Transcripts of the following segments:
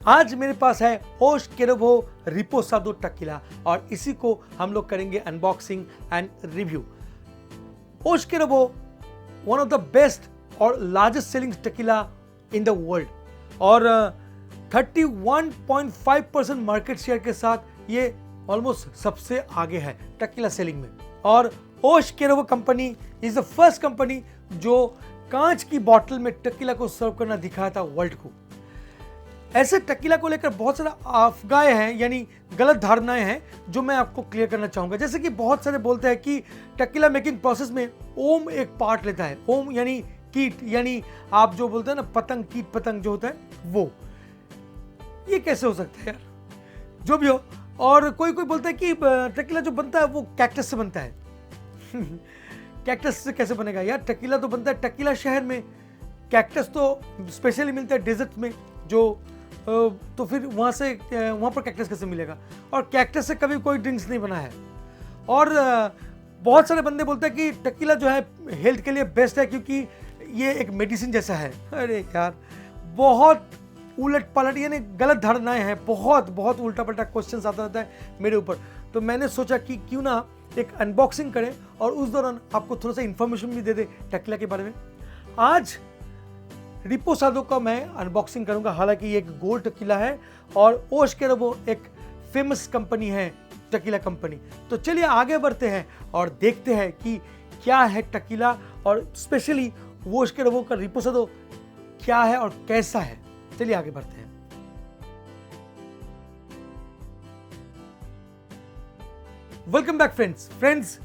आज मेरे पास है ओश केरोबो रिपोसादो टकीला और इसी को हम लोग करेंगे unboxing and review. Jose Cuervo one of the best और largest selling tequila in the world और 31.5% मार्केट शेयर के साथ ये ऑलमोस्ट सबसे आगे है टकीला सेलिंग में। और Jose Cuervo company is the first company जो कांच की बोतल में टकीला को सर्व करना दिखाया था वर्ल्ड को। ऐसे टकीला को लेकर बहुत सारा अफवाहें हैं, यानी गलत धारणाएं हैं जो मैं आपको क्लियर करना चाहूंगा। जैसे कि बहुत सारे बोलते हैं कि टकीला मेकिंग प्रोसेस में ओम एक पार्ट लेता है। ओम यानी कीट, यानी आप जो बोलते हैं ना पतंग, कीट पतंग जो होता है वो। ये कैसे हो सकता है यार, जो भी हो। और कोई कोई बोलता है कि टकीला जो बनता है वो कैक्टस से बनता है। कैक्टस से कैसे बनेगा यार? टकीला तो बनता है टकीला शहर में, कैक्टस तो स्पेशली मिलता है डेजर्ट में, जो तो फिर वहाँ पर कैक्टस कैसे मिलेगा? और कैक्टस से कभी कोई ड्रिंक्स नहीं बना है। और बहुत सारे बंदे बोलते हैं कि टकीला जो है हेल्थ के लिए बेस्ट है क्योंकि ये एक मेडिसिन जैसा है। अरे यार, बहुत उलट पलट यानी गलत धारणाएं हैं, बहुत बहुत उल्टा पलटा क्वेश्चन आता रहता है मेरे ऊपर। तो मैंने सोचा कि क्यों ना एक अनबॉक्सिंग करें और उस दौरान आपको थोड़ा सा इन्फॉर्मेशन भी दे दे टकीला के बारे में। आज रिपोसादो का मैं अनबॉक्सिंग करूंगा। हालांकि ये एक गोल्ड टकीला है और ओश केरोबो एक फेमस कंपनी है, टकीला कंपनी। तो चलिए आगे बढ़ते हैं और देखते हैं कि क्या है टकीला और स्पेशली ओश केरोबो का रिपोसादो क्या है और कैसा है। चलिए आगे बढ़ते हैं। Welcome back friends.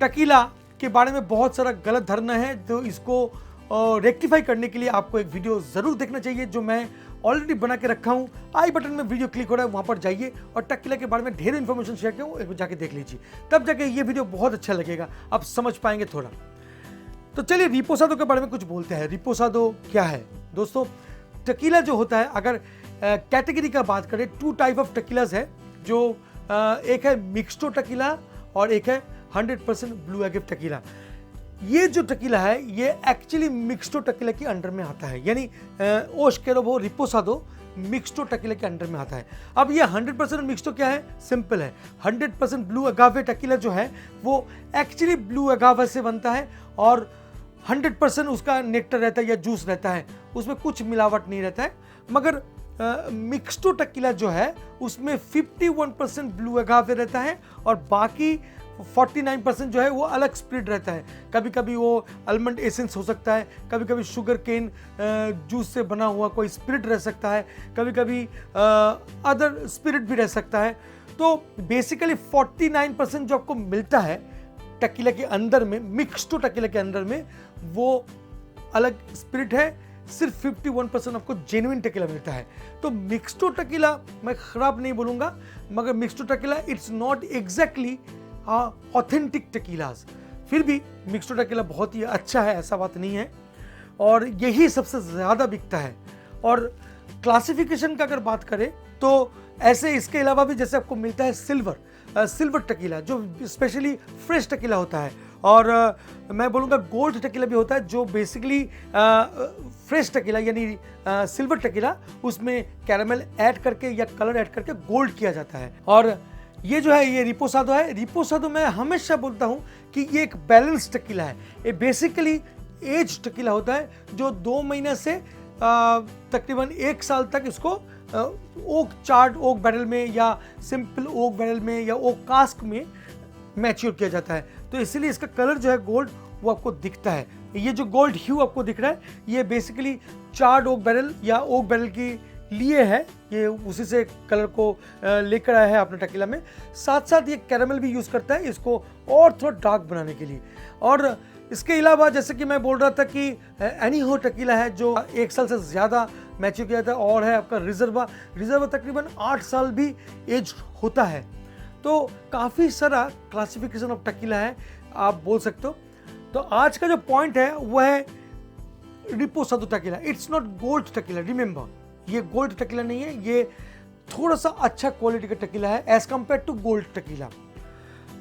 टकीला के बारे में बहुत सारा गलत धारणा है, तो इसको रेक्टिफाई करने के लिए आपको एक वीडियो जरूर देखना चाहिए जो मैं ऑलरेडी बना के रखा हूं। आई बटन में वीडियो क्लिक हो रहा है, वहां पर जाइए और टकीला के बारे में ढेर इंफॉर्मेशन शेयर किया हूं, एक बार जाके देख लीजिए, तब जाके ये वीडियो बहुत अच्छा लगेगा, आप समझ पाएंगे थोड़ा। तो चलिए रिपोसादो के बारे में कुछ बोलते हैं। रिपोसादो क्या है दोस्तों? टकीला जो होता है, अगर कैटेगरी का बात करें, 2 टाइप ऑफ टकीलाज है, जो एक है मिक्स्टो टकीला और एक है 100% ब्लू एगेव टकीला। ये जो टकीला है ये एक्चुअली मिक्स्टो टकीला के अंडर में आता है, यानी ओश केरोबो रिपोसादो मिक्स्टो टकीला के अंडर में आता है। अब ये 100% मिक्स्टो क्या है? सिंपल है। 100% ब्लू अगावे टकीला जो है वो एक्चुअली ब्लू अगावे से बनता है और 100% उसका नेक्टर रहता है या जूस रहता है, उसमें कुछ मिलावट नहीं रहता है। मगर मिक्स्टो टकीला जो है उसमें 51% ब्लू अगावे रहता है और बाकी 49% जो है वो अलग स्प्रिट रहता है। कभी कभी वो आलमंड एसेंस हो सकता है, कभी कभी शुगर केन जूस से बना हुआ कोई स्पिरिट रह सकता है, कभी कभी अदर स्पिरिट भी रह सकता है। तो बेसिकली 49% जो आपको मिलता है टकीला के अंदर में, मिक्स्टो टकीला के अंदर में, वो अलग स्पिरिट है। सिर्फ 51% आपको जेन्युइन टकीला मिलता है। तो मिक्स्टो टकीला मैं खराब नहीं बोलूँगा, मगर mixto tequila it's not exactly authentic tequilas. फिर भी मिक्स्टो टकीला बहुत ही अच्छा है, ऐसा बात नहीं है, और यही सबसे ज़्यादा बिकता है। और क्लासिफिकेशन का अगर बात करें तो ऐसे इसके अलावा भी जैसे आपको मिलता है सिल्वर टकीला जो स्पेशली फ्रेश टकीला होता है, और मैं बोलूँगा गोल्ड टकीला भी होता है जो बेसिकली फ्रेश टकीला यानी सिल्वर टकीला, उसमें कैरामल ऐड करके या कलर ऐड करके गोल्ड किया जाता है। और ये जो है ये रिपोसादो है। रिपोसादो मैं हमेशा बोलता हूँ कि ये एक बैलेंस टकीला है। ये बेसिकली एज टकीला होता है जो 2 महीने से तकरीबन 1 साल तक इसको ओक बैरल में या सिंपल ओक बैरल में या ओक कास्क में मैच्योर किया जाता है। तो इसीलिए इसका कलर जो है गोल्ड वो आपको दिखता है। ये जो गोल्ड ह्यू आपको दिख रहा है ये बेसिकली चार्ड ओक बैरल या ओक बैरल की लिए है, ये उसी से कलर को लेकर आया है अपने टकीला में। साथ साथ ये कैरामल भी यूज़ करता है इसको और थोड़ा डार्क बनाने के लिए। और इसके अलावा जैसे कि मैं बोल रहा था कि एनीहो टकीला है जो 1 साल से ज़्यादा मैच्योर किया जाता है, और है आपका रिजर्वा तकरीबन 8 साल भी एज होता है। तो काफ़ी सारा क्लासिफिकेशन ऑफ टकीला है, आप बोल सकते हो। तो आज का जो पॉइंट है वो है reposado tequila. It's not gold tequila, remember, ये गोल्ड टकीला नहीं है, ये थोड़ा सा अच्छा क्वालिटी का टकीला है as compared to gold tequila.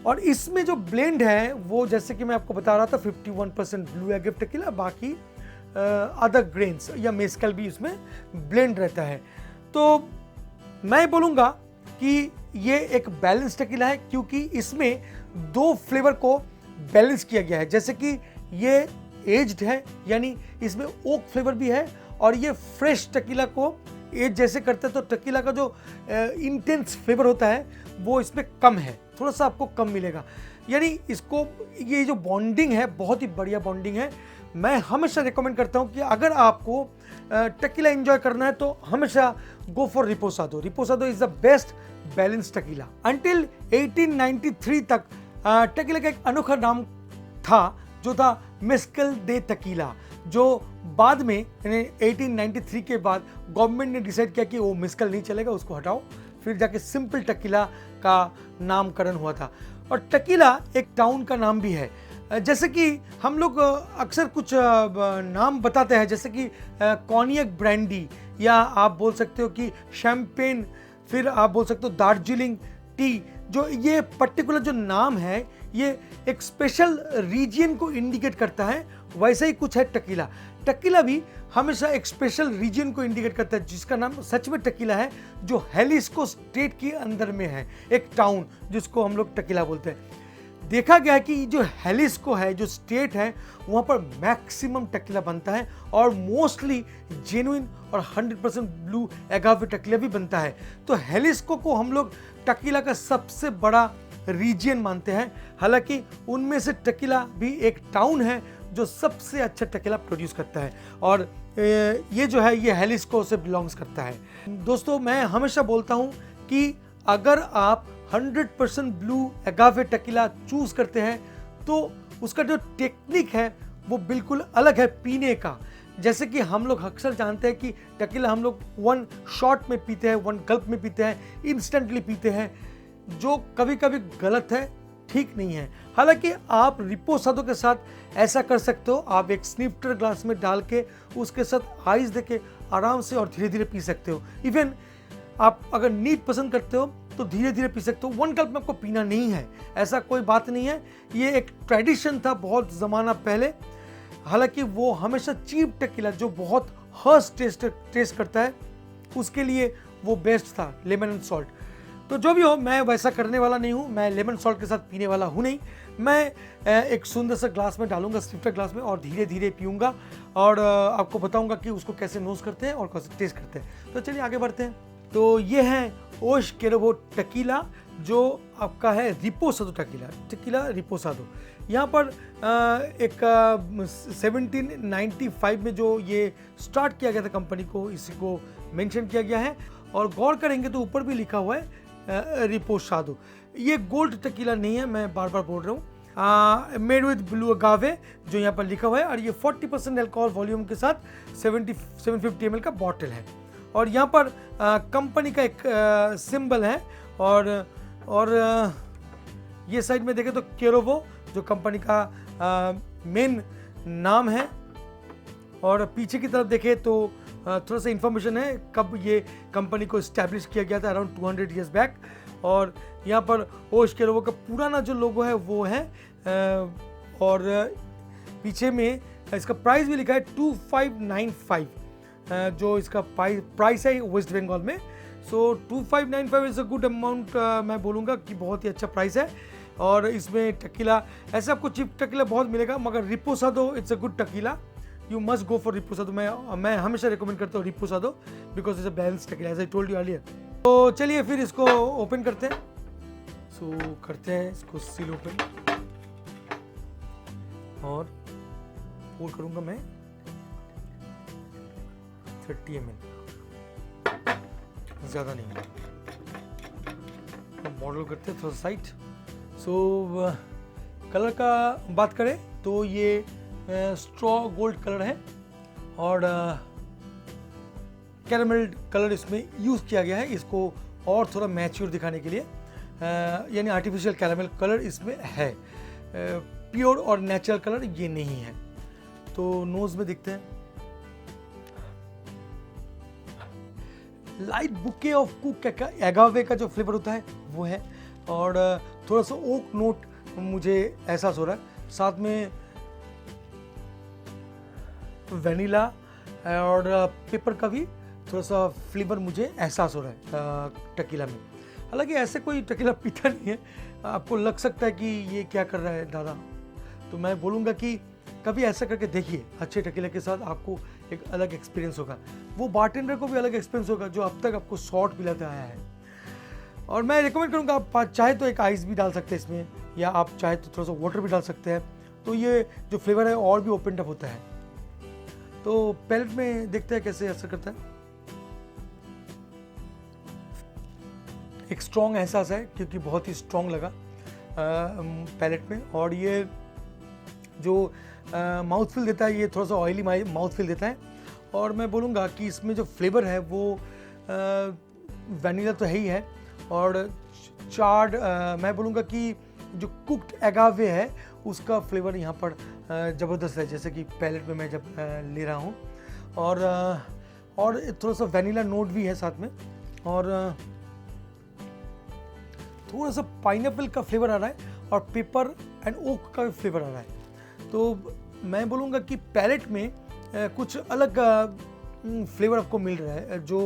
और इसमें जो ब्लेंड है वो जैसे कि मैं आपको बता रहा था 51% ब्लू एगेव टकीला, बाकी अदर ग्रेन्स या मेस्कल भी इसमें ब्लेंड रहता है। तो मैं बोलूँगा कि ये एक बैलेंस टकीला है, क्योंकि इसमें 2 फ्लेवर को बैलेंस किया गया है। जैसे कि ये एज्ड है, यानी इसमें ओक फ्लेवर भी है, और ये फ्रेश टकीला को एज जैसे करते हैं तो टकीला का जो इंटेंस फ्लेवर होता है वो इसमें कम है, थोड़ा सा आपको कम मिलेगा। यानी इसको, ये जो बॉन्डिंग है बहुत ही बढ़िया बॉन्डिंग है। मैं हमेशा रिकमेंड करता हूँ कि अगर आपको टकीला एंजॉय करना है तो हमेशा go for reposado. Reposado is the best balance tequila. Until 1893 तक टकीला का एक अनोखा नाम था, जो था मेस्कल दे टकीला, जो बाद में 1893 के बाद गवर्नमेंट ने डिसाइड किया कि वो मेस्कल नहीं चलेगा, उसको हटाओ। फिर जाके सिंपल टकीला का नामकरण हुआ था। और टकीला एक टाउन का नाम भी है। जैसे कि हम लोग अक्सर कुछ नाम बताते हैं, जैसे कि कॉन्यक ब्रांडी, या आप बोल सकते हो कि शैम्पेन, फिर आप बोल सकते हो दार्जिलिंग टी। जो ये पर्टिकुलर जो नाम है ये एक स्पेशल रीजन को इंडिकेट करता है, वैसा ही कुछ है टकीला। टकीला भी हमेशा एक स्पेशल रीजन को इंडिकेट करता है, जिसका नाम सच में टकीला है, जो हैलिस्को स्टेट के अंदर में है, एक टाउन जिसको हम लोग टकीला बोलते हैं। देखा गया है कि जो हैलिस्को है, जो स्टेट है, वहाँ पर मैक्सिमम टकीला बनता है, और मोस्टली जेन्युइन और 100% ब्लू एगावे टकीला भी बनता है। तो हैलिस्को को हम लोग टकीला का सबसे बड़ा रीजन मानते हैं। हालांकि उनमें से टकीला भी एक टाउन है जो सबसे अच्छा टकीला प्रोड्यूस करता है, और ये जो है ये हैलिस्को से बिलोंग्स करता है। दोस्तों, मैं हमेशा बोलता हूँ कि अगर आप 100% ब्लू एगावे टकीला चूज करते हैं तो उसका जो टेक्निक है वो बिल्कुल अलग है पीने का। जैसे कि हम लोग अक्सर जानते हैं कि टकीला हम लोग 1 शॉट में पीते हैं, 1 गल्प में पीते हैं, इंस्टेंटली पीते हैं, जो कभी कभी गलत है, ठीक नहीं है। हालांकि आप रिपोसादो के साथ ऐसा कर सकते हो। आप एक स्निफ्टर ग्लास में डाल के उसके साथ आइस देके आराम से और धीरे धीरे पी सकते हो। इवन आप अगर नीट पसंद करते हो तो धीरे धीरे पी सकते हो। 1 गल्प में आपको पीना नहीं है, ऐसा कोई बात नहीं है। ये एक ट्रेडिशन था बहुत ज़माना पहले। हालांकि वो हमेशा चीप टकीला जो बहुत हर्ष टेस्ट करता है, उसके लिए वो बेस्ट था, लेमन एंड सॉल्ट। तो जो भी हो, मैं वैसा करने वाला नहीं हूँ, मैं लेमन सॉल्ट के साथ पीने वाला हूँ नहीं। मैं एक सुंदर सा ग्लास में डालूंगा, स्निफ्टर ग्लास में, और धीरे धीरे पीऊँगा, और आपको बताऊँगा कि उसको कैसे नोज करते हैं और कैसे टेस्ट करते हैं। तो चलिए आगे बढ़ते हैं। तो ये है ओश केरोबो टकीला, जो आपका है रिपोसादो टकीला, टकीला रिपोसादो। यहाँ पर एक 1795 में जो ये स्टार्ट किया गया था कंपनी को, इसी को मेंशन किया गया है। और गौर करेंगे तो ऊपर भी लिखा हुआ है रिपोसादो। ये गोल्ड टकीला नहीं है, मैं बार बार बोल रहा हूँ। मेड विद ब्लू अगावे जो यहाँ पर लिखा हुआ है, और ये 40% अल्कोहल वॉल्यूम के साथ 750 ml का बॉटल है। और यहाँ पर कंपनी का एक सिंबल है, और ये साइड में देखें तो केरोबो जो कंपनी का मेन नाम है, और पीछे की तरफ देखें तो थोड़ा सा इंफॉर्मेशन है कब ये कंपनी को इस्टेब्लिश किया गया था, अराउंड 200 ईयर्स बैक। और यहाँ पर ओश केरोबो का पुराना जो लोगो है वो है, और पीछे में इसका प्राइस भी लिखा है 2595, जो इसका प्राइस है वेस्ट बंगाल में। सो 2595 इज़ अ गुड अमाउंट, मैं बोलूँगा कि बहुत ही अच्छा प्राइस है। और इसमें टकीला, ऐसे आपको चीप टकीला बहुत मिलेगा, मगर reposado it's a good tequila, you must go for reposado. मैं हमेशा रिकमेंड करता हूँ reposado, because it's a balance tequila, as I told you earlier. तो चलिए फिर इसको ओपन करते हैं। सो करते हैं इसको सील ओपन, और पोर करूँगा मैं 30 ml, ज़्यादा नहीं। मॉडल करते हैं थोड़ा साइट। सो कलर का बात करें तो ये स्ट्रॉ गोल्ड कलर है, और कैरामल कलर इसमें यूज़ किया गया है, इसको और थोड़ा मैच्योर दिखाने के लिए। यानी आर्टिफिशियल कैरामल कलर इसमें है, प्योर और नेचुरल कलर ये नहीं है। तो नोज में दिखते हैं, लाइट बुके ऑफ कुक एगावे का जो फ्लेवर होता है वो है, और थोड़ा सा ओक नोट मुझे एहसास हो रहा है, साथ में वैनिला और पेपर का भी थोड़ा सा फ्लेवर मुझे एहसास हो रहा है टकीला में। हालांकि ऐसे कोई टकीला पीता नहीं है, आपको लग सकता है कि ये क्या कर रहा है दादा, तो मैं बोलूँगा कि कभी ऐसा करके देखिए, अच्छे टकीला के साथ आपको एक अलग एक्सपीरियंस होगा। वो बारटेंडर को भी अलग एक्सपीरियंस होगा जो अब तक आपको शॉट पिलाते आया है। और मैं रिकमेंड करूँगा, आप चाहे तो एक आइस भी डाल सकते हैं इसमें, या आप चाहे तो थोड़ा सा वाटर भी डाल सकते हैं, तो ये जो फ्लेवर है और भी ओपन अप होता है। तो पैलेट में देखते हैं कैसे असर करता है। एक स्ट्रॉन्ग एहसास है क्योंकि बहुत ही स्ट्रॉन्ग लगा पैलेट में, और ये जो माउथ फील देता है ये थोड़ा सा ऑयली माउथ फील देता है। और मैं बोलूँगा कि इसमें जो फ्लेवर है वो वैनिला तो है ही है, और चार्ड मैं बोलूँगा कि जो कुक्ड एगावे है उसका फ्लेवर यहाँ पर ज़बरदस्त है, जैसे कि पैलेट में मैं जब ले रहा हूँ। और थोड़ा सा वैनिला नोट भी है साथ में, और थोड़ा सा पाइनएप्पल का फ्लेवर आ रहा है, और पेपर एंड ओक का भी फ्लेवर आ रहा है। तो मैं बोलूँगा कि पैलेट में कुछ अलग फ्लेवर आपको मिल रहा है जो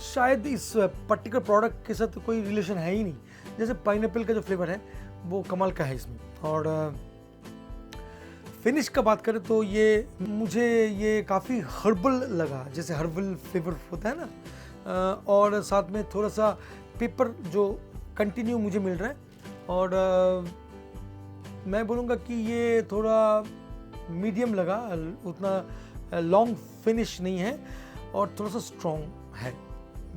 शायद इस पर्टिकुलर प्रोडक्ट के साथ कोई रिलेशन है ही नहीं। जैसे पाइनएप्पल का जो फ्लेवर है वो कमाल का है इसमें। और फिनिश का बात करें तो मुझे ये काफ़ी हर्बल लगा, जैसे हर्बल फ्लेवर होता है ना, और साथ में थोड़ा सा पेपर जो कंटिन्यू मुझे मिल रहा है। और मैं बोलूँगा कि ये थोड़ा मीडियम लगा, उतना लॉन्ग फिनिश नहीं है, और थोड़ा सा स्ट्रॉन्ग है।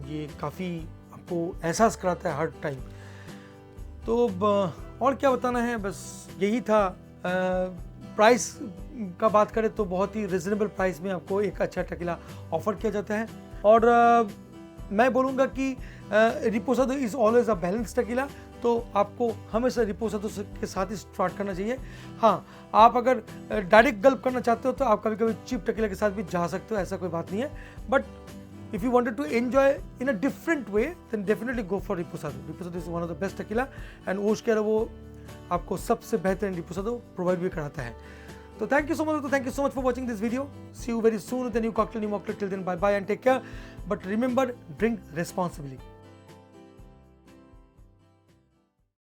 ये काफ़ी आपको एहसास कराता है हर टाइम। तो और क्या बताना है, बस यही था। प्राइस का बात करें तो बहुत ही रिजनेबल प्राइस में आपको एक अच्छा टकीला ऑफर किया जाता है। और मैं बोलूँगा कि reposado is always a balance tequila, तो आपको हमेशा रिपोसाडो के साथ ही स्टार्ट करना चाहिए। हाँ, आप अगर डायरेक्ट गल्प करना चाहते हो तो आप कभी कभी चीप टकीला के साथ भी जा सकते हो, ऐसा कोई बात नहीं है। But if you wanted to enjoy in a different way then definitely go for reposado. Reposado is one of the best tequila, and Jose कह रहा वो आपको सबसे बेहतरीन रिपोसाडो प्रोवाइड भी कराता है। तो thank you so much for watching this video. See you very soon with a new cocktail, till then bye bye and take care. But remember, drink responsibly.